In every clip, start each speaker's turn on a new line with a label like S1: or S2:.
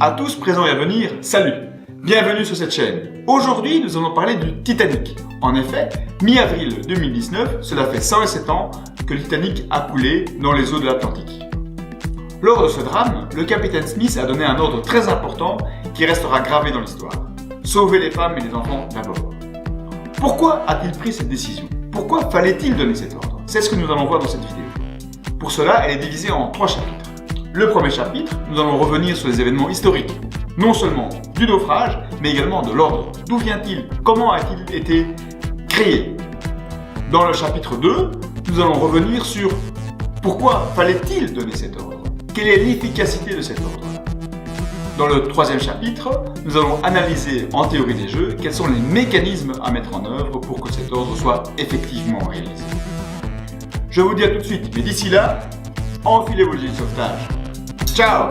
S1: À tous présents et à venir, salut! Bienvenue sur cette chaîne. Aujourd'hui, nous allons parler du Titanic. En effet, mi-avril 2019, cela fait 107 ans que le Titanic a coulé dans les eaux de l'Atlantique. Lors de ce drame, le capitaine Smith a donné un ordre très important qui restera gravé dans l'histoire. Sauver les femmes et les enfants d'abord. Pourquoi a-t-il pris cette décision? Pourquoi fallait-il donner cet ordre? C'est ce que nous allons voir dans cette vidéo. Pour cela, elle est divisée en 3 chapitres. Le premier chapitre, nous allons revenir sur les événements historiques, non seulement du naufrage, mais également de l'ordre. D'où vient-il? Comment a-t-il été créé? Dans le chapitre 2, nous allons revenir sur pourquoi fallait-il donner cet ordre? Quelle est l'efficacité de cet ordre? Dans le troisième chapitre, nous allons analyser en théorie des jeux quels sont les mécanismes à mettre en œuvre pour que cet ordre soit effectivement réalisé. Je vous dis à tout de suite, mais d'ici là, enfilez vos gilets de sauvetage. Ciao!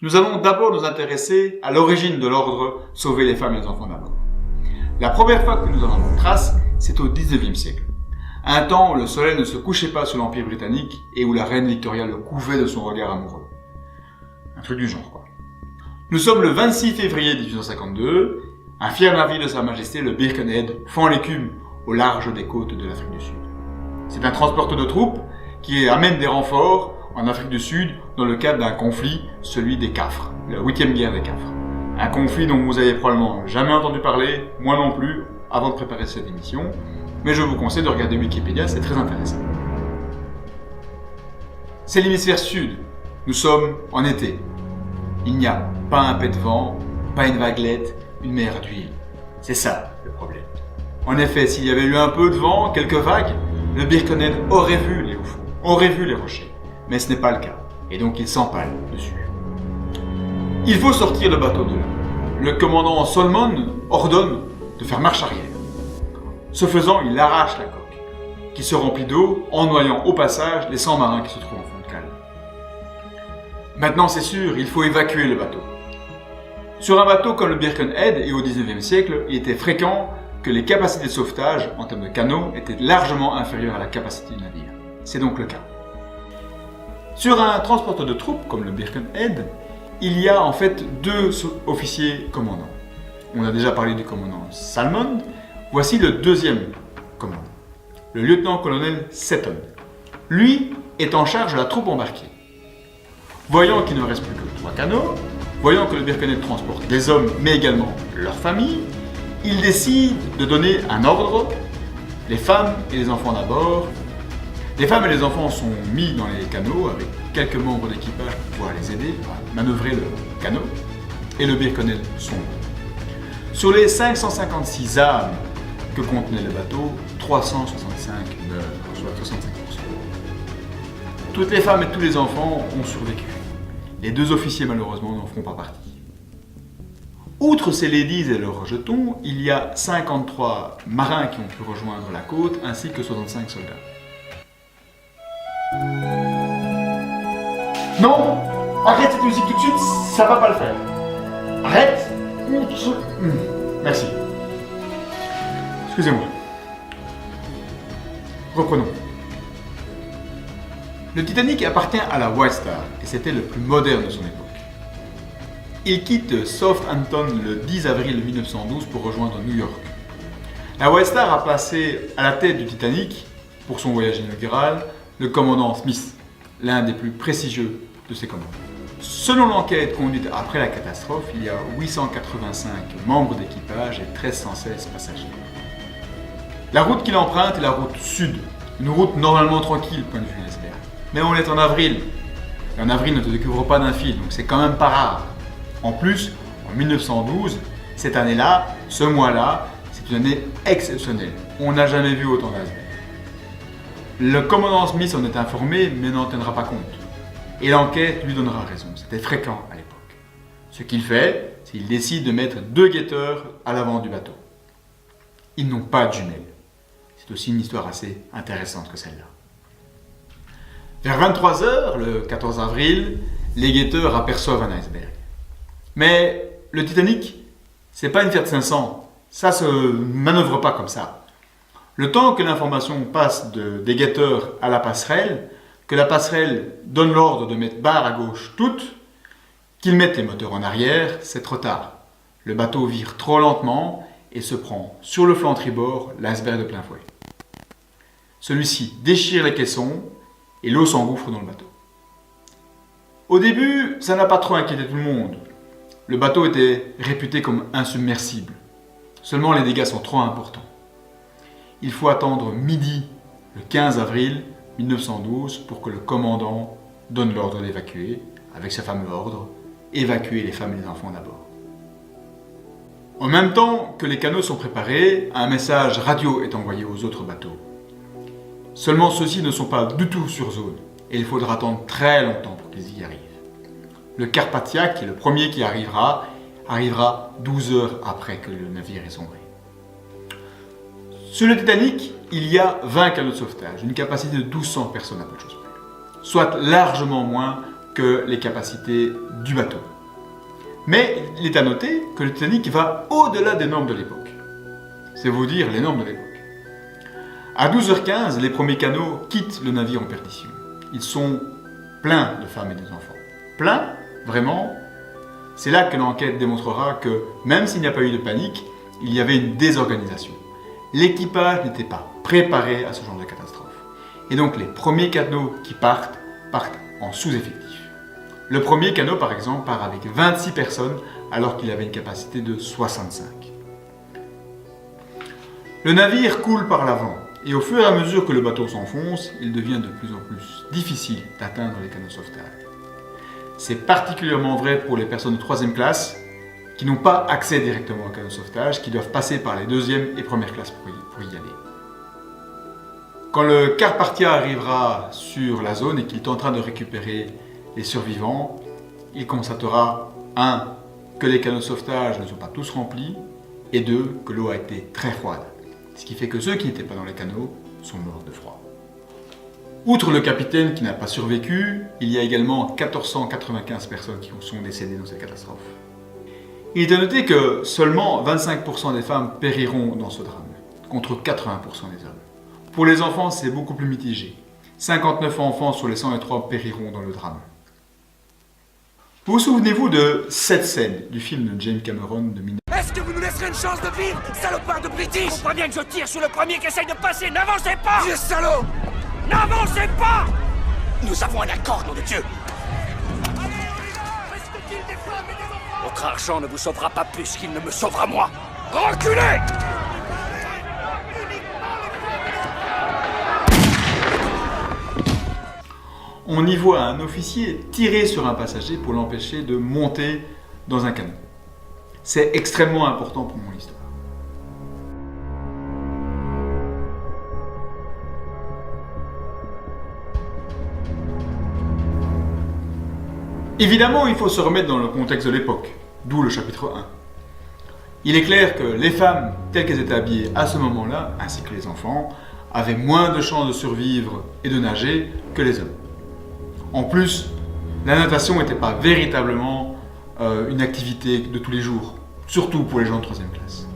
S1: Nous allons d'abord nous intéresser à l'origine de l'ordre « Sauver les femmes et les enfants d'abord ». La première fois que nous en avons trace, c'est au XIXe siècle. Un temps où le soleil ne se couchait pas sur l'Empire britannique et où la reine Victoria le couvait de son regard amoureux. Un truc du genre, quoi. Nous sommes le 26 février 1852, un fier navire de Sa Majesté, le Birkenhead, fend l'écume au large des côtes de l'Afrique du Sud. C'est un transporteur de troupes qui amène des renforts en Afrique du Sud dans le cadre d'un conflit, celui des Cafres, la 8e guerre des Cafres. Un conflit dont vous avez probablement jamais entendu parler, moi non plus, avant de préparer cette émission, mais je vous conseille de regarder Wikipédia, c'est très intéressant. C'est l'hémisphère sud, nous sommes en été. Il n'y a pas un pet de vent, pas une vaguelette, une mer d'huile. C'est ça le problème. En effet, s'il y avait eu un peu de vent, quelques vagues, le Birkenhead aurait vu les hauts fonds, aurait vu les rochers. Mais ce n'est pas le cas, et donc il s'empale dessus. Il faut sortir le bateau de là. Le commandant Solomon ordonne de faire marche arrière. Ce faisant, il arrache la coque, qui se remplit d'eau en noyant au passage les 100 marins qui se trouvent en fond de cale. Maintenant, c'est sûr, il faut évacuer le bateau. Sur un bateau comme le Birkenhead et au XIXe siècle, il était fréquent que les capacités de sauvetage en termes de canots étaient largement inférieures à la capacité du navire. C'est donc le cas. Sur un transporteur de troupes comme le Birkenhead, il y a en fait 2 officiers commandants. On a déjà parlé du commandant Salmond, voici le 2e commandant, le lieutenant-colonel Seton. Lui est en charge de la troupe embarquée. Voyant qu'il ne reste plus que 3 canots, voyant que le Birkenhead transporte des hommes mais également leurs familles, il décide de donner un ordre, les femmes et les enfants d'abord. Les femmes et les enfants sont mis dans les canots avec quelques membres d'équipage pour pouvoir les aider à manœuvrer le canot et le Birkenhead sombre. Sur les 556 âmes que contenait le bateau, 365 meurent, soit 65%. Toutes les femmes et tous les enfants ont survécu. Les 2 officiers malheureusement n'en feront pas partie. Outre ces ladies et leurs jetons, il y a 53 marins qui ont pu rejoindre la côte ainsi que 65 soldats. Non! Arrête cette musique tout de suite, ça va pas le faire. Arrête! Merci. Excusez-moi. Reprenons. Le Titanic appartient à la White Star et c'était le plus moderne de son époque. Il quitte Southampton le 10 avril 1912 pour rejoindre New York. La White Star a placé à la tête du Titanic, pour son voyage inaugural, le commandant Smith, l'un des plus prestigieux de ses commandants. Selon l'enquête conduite après la catastrophe, il y a 885 membres d'équipage et 1316 passagers. La route qu'il emprunte est la route sud, une route normalement tranquille, point de vue iceberg. Mais on est en avril, et en avril ne te découvre pas d'un fil, donc c'est quand même pas rare. En plus, en 1912, cette année-là, ce mois-là, c'est une année exceptionnelle. On n'a jamais vu autant d'icebergs. Le commandant Smith en est informé, mais n'en tiendra pas compte. et l'enquête lui donnera raison. C'était fréquent à l'époque. Ce qu'il fait, c'est qu'il décide de mettre 2 guetteurs à l'avant du bateau. Ils n'ont pas de jumelles. C'est aussi une histoire assez intéressante que celle-là. Vers 23h, le 14 avril, les guetteurs aperçoivent un iceberg. Mais le Titanic, c'est pas une Fiat 500. Ça se manœuvre pas comme ça. Le temps que l'information passe des guetteurs à la passerelle, que la passerelle donne l'ordre de mettre barre à gauche toute, qu'ils mettent les moteurs en arrière, c'est trop tard. Le bateau vire trop lentement et se prend sur le flanc tribord l'iceberg de plein fouet. Celui-ci déchire les caissons et l'eau s'engouffre dans le bateau. Au début, ça n'a pas trop inquiété tout le monde. Le bateau était réputé comme insubmersible. Seulement les dégâts sont trop importants. Il faut attendre midi, le 15 avril 1912, pour que le commandant donne l'ordre d'évacuer, avec ce fameux ordre, évacuer les femmes et les enfants d'abord. En même temps que les canots sont préparés, un message radio est envoyé aux autres bateaux. Seulement ceux-ci ne sont pas du tout sur zone, et il faudra attendre très longtemps pour qu'ils y arrivent. Le Carpathia, qui est le premier qui arrivera 12 heures après que le navire est sombré. Sur le Titanic, il y a 20 canots de sauvetage, une capacité de 1200 personnes à peu de choses près, soit largement moins que les capacités du bateau. Mais il est à noter que le Titanic va au-delà des normes de l'époque. C'est vous dire les normes de l'époque. À 12h15, les premiers canots quittent le navire en perdition. Ils sont pleins de femmes et de enfants. Pleins, vraiment. C'est là que l'enquête démontrera que, même s'il n'y a pas eu de panique, il y avait une désorganisation. L'équipage n'était pas préparé à ce genre de catastrophe. Et donc les premiers canots qui partent en sous-effectif. Le premier canot, par exemple, part avec 26 personnes alors qu'il avait une capacité de 65. Le navire coule par l'avant et au fur et à mesure que le bateau s'enfonce, il devient de plus en plus difficile d'atteindre les canaux de sauvetage. C'est particulièrement vrai pour les personnes de 3e classe qui n'ont pas accès directement au canot de sauvetage, qui doivent passer par les 2e et 1re classes pour y aller. Quand le Carpathia arrivera sur la zone et qu'il tentera de récupérer les survivants, il constatera 1. Que les canaux de sauvetage ne sont pas tous remplis et 2. Que l'eau a été très froide. Ce qui fait que ceux qui n'étaient pas dans les canaux sont morts de froid. Outre le capitaine qui n'a pas survécu, il y a également 1495 personnes qui sont décédées dans cette catastrophe. Il est à noter que seulement 25% des femmes périront dans ce drame, contre 80% des hommes. Pour les enfants, c'est beaucoup plus mitigé. 59 enfants sur les 103 périront dans le drame. Vous souvenez-vous de cette scène du film de James Cameron de 19...
S2: Est-ce que vous nous laisserez une chance de vivre, salopard de British? Faut pas bien que je tire sur le premier qui essaye de passer, n'avancez pas! Vieux salaud! N'avancez pas! Nous avons un accord, nom de Dieu! Votre argent ne vous sauvera pas plus qu'il ne me sauvera moi! Reculez!
S1: On y voit un officier tirer sur un passager pour l'empêcher de monter dans un canot. C'est extrêmement important pour mon histoire. Évidemment, il faut se remettre dans le contexte de l'époque, d'où le chapitre 1. Il est clair que les femmes, telles qu'elles étaient habillées à ce moment-là, ainsi que les enfants, avaient moins de chances de survivre et de nager que les hommes. En plus, la natation n'était pas véritablement une activité de tous les jours, surtout pour les gens de 3e classe.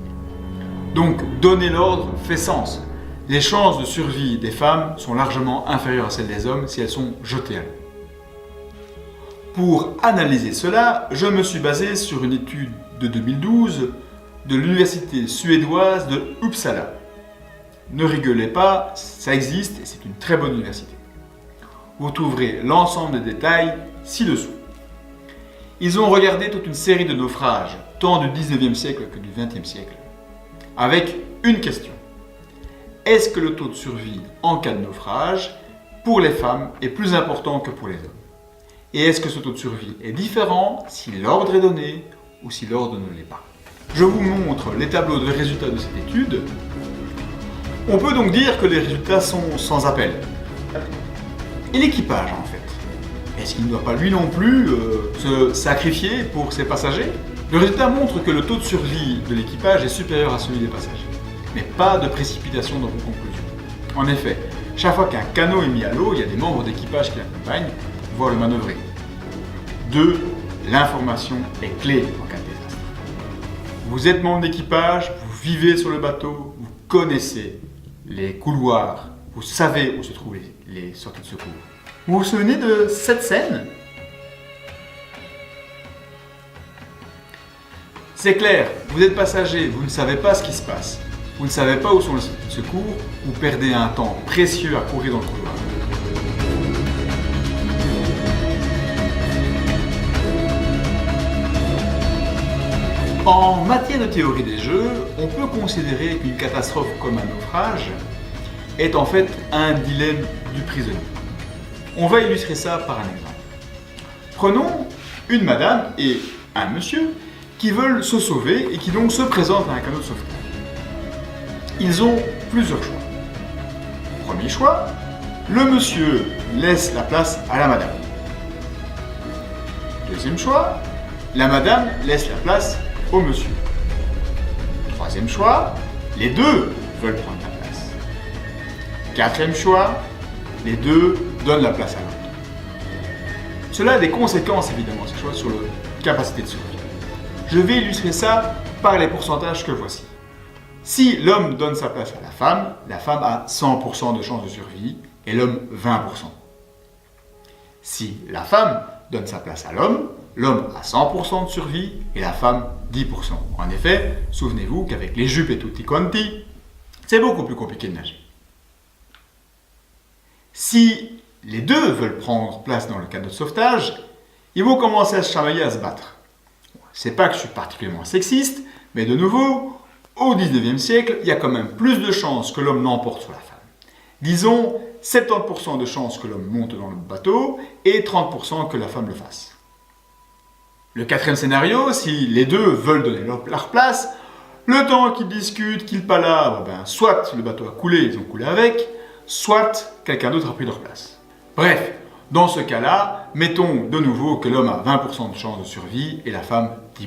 S1: Donc, donner l'ordre fait sens. Les chances de survie des femmes sont largement inférieures à celles des hommes si elles sont jetées à l'eau. Pour analyser cela, je me suis basé sur une étude de 2012 de l'université suédoise de Uppsala. Ne rigolez pas, ça existe et c'est une très bonne université. Vous trouverez l'ensemble des détails ci-dessous. Ils ont regardé toute une série de naufrages, tant du 19e siècle que du 20e siècle, avec une question. Est-ce que le taux de survie en cas de naufrage pour les femmes est plus important que pour les hommes? Et est-ce que ce taux de survie est différent si l'ordre est donné ou si l'ordre ne l'est pas? Je vous montre les tableaux de résultats de cette étude. On peut donc dire que les résultats sont sans appel. Et l'équipage, en fait? est-ce qu'il ne doit pas lui non plus se sacrifier pour ses passagers? Le résultat montre que le taux de survie de l'équipage est supérieur à celui des passagers. Mais pas de précipitation dans vos conclusions. En effet, chaque fois qu'un canot est mis à l'eau, il y a des membres d'équipage qui l'accompagnent pour pouvoir le manœuvrer. 2. L'information est clé en cas de désastre. Vous êtes membre d'équipage, vous vivez sur le bateau, vous connaissez les couloirs, vous savez où se trouvent les sorties de secours. Vous vous souvenez de cette scène? C'est clair, vous êtes passager, vous ne savez pas ce qui se passe. Vous ne savez pas où sont les sorties de secours, vous perdez un temps précieux à courir dans le couloir. En matière de théorie des jeux, on peut considérer qu'une catastrophe comme un naufrage est en fait un dilemme du prisonnier. On va illustrer ça par un exemple. Prenons une madame et un monsieur qui veulent se sauver et qui donc se présentent à un canot de sauvetage. Ils ont plusieurs choix. Premier choix, le monsieur laisse la place à la madame. Deuxième choix, la madame laisse la place au monsieur. Troisième choix, les deux veulent prendre la place. Quatrième choix, les deux donnent la place à l'autre. Cela a des conséquences évidemment, ces choix, sur la capacité de survie. Je vais illustrer ça par les pourcentages que voici. Si l'homme donne sa place à la femme a 100% de chance de survie et l'homme 20%. Si la femme donne sa place à l'homme a 100% de survie et la femme 10%. En effet, souvenez-vous qu'avec les jupes et tutti quanti, c'est beaucoup plus compliqué de nager. Si les deux veulent prendre place dans le canot de sauvetage, ils vont commencer à se chamailler, à se battre. C'est pas que je suis particulièrement sexiste, mais de nouveau, au 19e siècle, il y a quand même plus de chances que l'homme l'emporte sur la femme. Disons 70% de chances que l'homme monte dans le bateau et 30% que la femme le fasse. Le quatrième scénario, si les deux veulent donner leur place, le temps qu'ils discutent, qu'ils palavrent, soit le bateau a coulé, ils ont coulé avec, soit quelqu'un d'autre a pris leur place. Bref, dans ce cas-là, mettons de nouveau que l'homme a 20% de chance de survie et la femme 10%.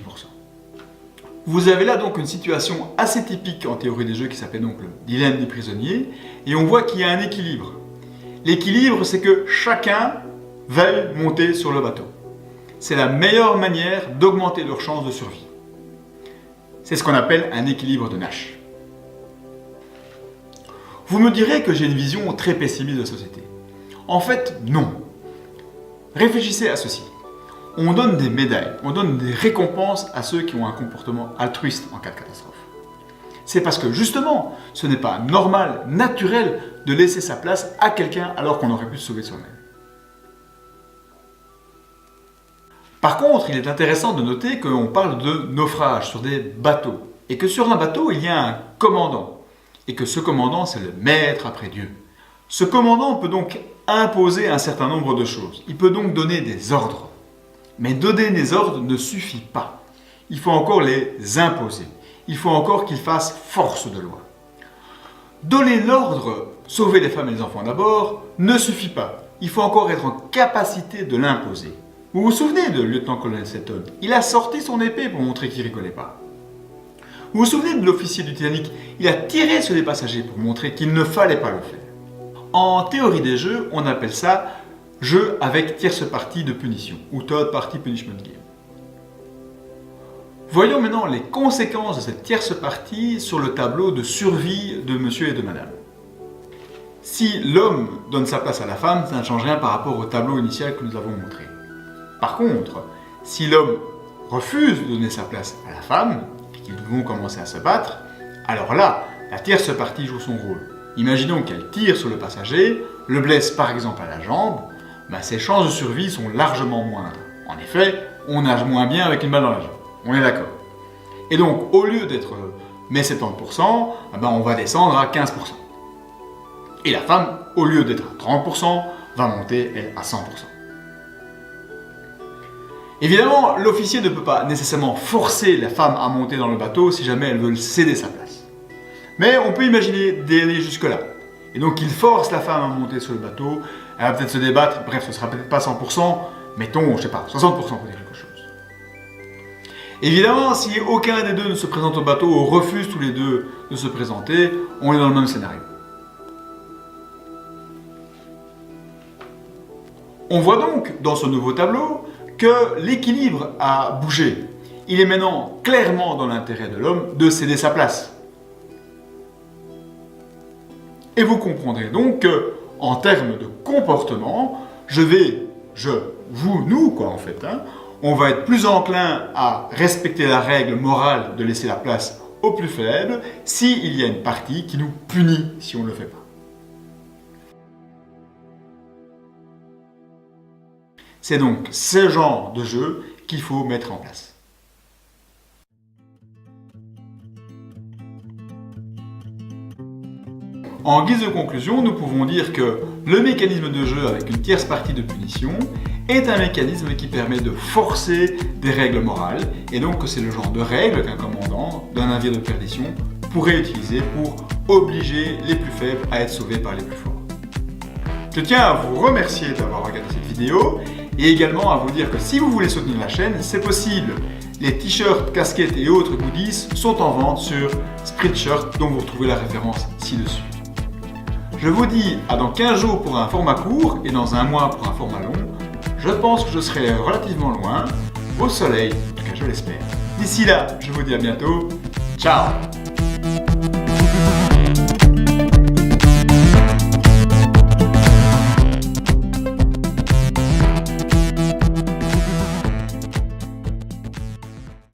S1: Vous avez là donc une situation assez typique en théorie des jeux qui s'appelle donc le dilemme des prisonniers, et on voit qu'il y a un équilibre. L'équilibre, c'est que chacun veuille monter sur le bateau. C'est la meilleure manière d'augmenter leurs chances de survie. C'est ce qu'on appelle un équilibre de Nash. Vous me direz que j'ai une vision très pessimiste de la société. En fait, non. Réfléchissez à ceci. On donne des médailles, on donne des récompenses à ceux qui ont un comportement altruiste en cas de catastrophe. C'est parce que justement, ce n'est pas normal, naturel de laisser sa place à quelqu'un alors qu'on aurait pu se sauver soi-même. Par contre, il est intéressant de noter qu'on parle de naufrage sur des bateaux et que sur un bateau, il y a un commandant et que ce commandant, c'est le maître après Dieu. Ce commandant peut donc imposer un certain nombre de choses. Il peut donc donner des ordres. Mais donner des ordres ne suffit pas. Il faut encore les imposer. Il faut encore qu'ils fassent force de loi. Donner l'ordre, sauver les femmes et les enfants d'abord, ne suffit pas. Il faut encore être en capacité de l'imposer. Vous vous souvenez de lieutenant-colonel Seton? Il a sorti son épée pour montrer qu'il ne rigolait pas. Vous vous souvenez de l'officier du Titanic? Il a tiré sur les passagers pour montrer qu'il ne fallait pas le faire. En théorie des jeux, on appelle ça jeu avec tierce partie de punition, ou third party punishment game. Voyons maintenant les conséquences de cette tierce partie sur le tableau de survie de monsieur et de madame. Si l'homme donne sa place à la femme, ça ne change rien par rapport au tableau initial que nous avons montré. Par contre, si l'homme refuse de donner sa place à la femme, et qu'ils vont commencer à se battre, alors là, la tierce partie joue son rôle. Imaginons qu'elle tire sur le passager, le blesse par exemple à la jambe, ses chances de survie sont largement moindres. En effet, on nage moins bien avec une balle dans la jambe. On est d'accord. Et donc, au lieu d'être 70%, on va descendre à 15%. Et la femme, au lieu d'être à 30%, va monter, elle, à 100%. Évidemment, l'officier ne peut pas nécessairement forcer la femme à monter dans le bateau si jamais elle veut céder sa place. Mais on peut imaginer d'aller jusque-là. Et donc il force la femme à monter sur le bateau, elle va peut-être se débattre, bref ce sera peut-être pas 100%, mettons, je sais pas, 60% pour dire quelque chose. Évidemment, si aucun des deux ne se présente au bateau ou refuse tous les deux de se présenter, on est dans le même scénario. On voit donc dans ce nouveau tableau que l'équilibre a bougé. Il est maintenant clairement dans l'intérêt de l'homme de céder sa place. Et vous comprendrez donc que, en termes de comportement, nous quoi en fait, on va être plus enclin à respecter la règle morale de laisser la place au plus faible s'il y a une partie qui nous punit si on ne le fait pas. C'est donc ce genre de jeu qu'il faut mettre en place. En guise de conclusion, nous pouvons dire que le mécanisme de jeu avec une tierce partie de punition est un mécanisme qui permet de forcer des règles morales, et donc que c'est le genre de règle qu'un commandant d'un navire de perdition pourrait utiliser pour obliger les plus faibles à être sauvés par les plus forts. Je tiens à vous remercier d'avoir regardé cette vidéo, et également à vous dire que si vous voulez soutenir la chaîne, c'est possible. Les t-shirts, casquettes et autres goodies sont en vente sur Spreadshirt, dont vous retrouvez la référence ci-dessus. Je vous dis à dans 15 jours pour un format court et dans un mois pour un format long. Je pense que je serai relativement loin, au soleil, en tout cas je l'espère. D'ici là, je vous dis à bientôt. Ciao!